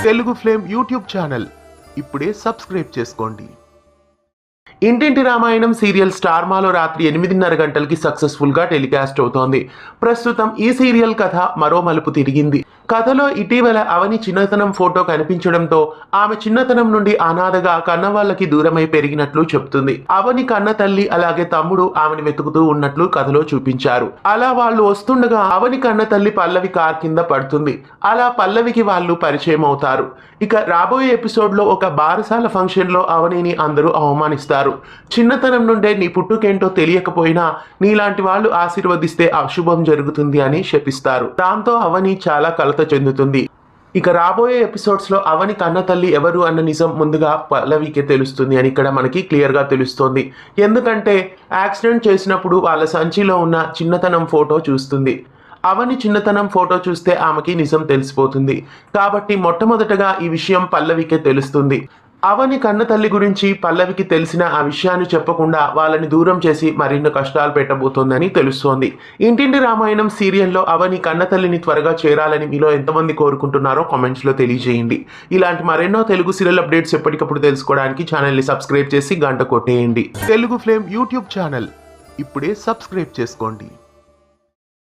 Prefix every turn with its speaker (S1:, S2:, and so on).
S1: Telugu flame YouTube channel ఇప్పుడే subscribe చేసుకోండి. ఇంటింటి రామాయణం సీరియల్ స్టార్ మాలో రాత్రి 8:30 గంటలకి సక్సెస్ఫుల్ గా టెలికాస్ట్ అవుతోంది. ప్రస్తుతం ఈ సీరియల్ కథ మరో మలుపు తిరిగింది. కథలో ఇటీవల అవని చిన్నతనం ఫోటో కనిపించడంతో ఆమె చిన్నతనం నుండి అనాథగా కన్నవాళ్ళకి దూరమై పెరిగినట్లు చెప్తుంది. అవని కన్న తల్లి అలాగే తమ్ముడు ఆమెను వెతుకుతూ ఉన్నట్లు కథలో చూపించారు. అలా వాళ్ళు వస్తుండగా అవని కన్న తల్లి పల్లవి కార్ కింద పడుతుంది. అలా పల్లవికి వాళ్ళు పరిచయం అవుతారు. ఇక రాబోయే ఎపిసోడ్ లో ఒక బారసాల ఫంక్షన్ లో అవనిని అందరూ అవమానిస్తారు. చిన్నతనం నుండే నీ పుట్టుకేంటో తెలియకపోయినా నీలాంటి వాళ్ళు ఆశీర్వదిస్తే అశుభం జరుగుతుంది అని శపిస్తారు. దాంతో అవని చాలా కలత చెందుతుంది. ఇక రాబోయే ఎపిసోడ్స్ లో అవని కన్న తల్లి ఎవరు అన్న నిజం ముందుగా పల్లవికే తెలుస్తుంది అని ఇక్కడ మనకి క్లియర్ గా తెలుస్తోంది. ఎందుకంటే యాక్సిడెంట్ చేసినప్పుడు వాళ్ళ సంచిలో ఉన్న చిన్నతనం ఫోటో చూస్తుంది. అవని చిన్నతనం ఫోటో చూస్తే ఆమెకి నిజం తెలిసిపోతుంది. కాబట్టి మొట్టమొదటగా ఈ విషయం పల్లవికే తెలుస్తుంది. అవని కన్న తల్లి గురించి పల్లవికి తెలిసిన ఆ విషయాన్ని చెప్పకుండా వాళ్ళని దూరం చేసి మరిన్ని కష్టాలు పెట్టబోతోందని తెలుస్తోంది. ఇంటింటి రామాయణం సీరియల్లో అవని కన్న తల్లిని త్వరగా చేరాలని మీలో ఎంతమంది కోరుకుంటున్నారో కామెంట్స్ లో తెలియజేయండి. ఇలాంటి మరెన్నో తెలుగు సీరియల్ అప్డేట్స్ ఎప్పటికప్పుడు తెలుసుకోవడానికి ఛానల్ని సబ్స్క్రైబ్ చేసి గంట కొట్టేయండి. తెలుగు ఫ్లేమ్ యూట్యూబ్ ఛానల్ ఇప్పుడే సబ్స్క్రైబ్ చేసుకోండి.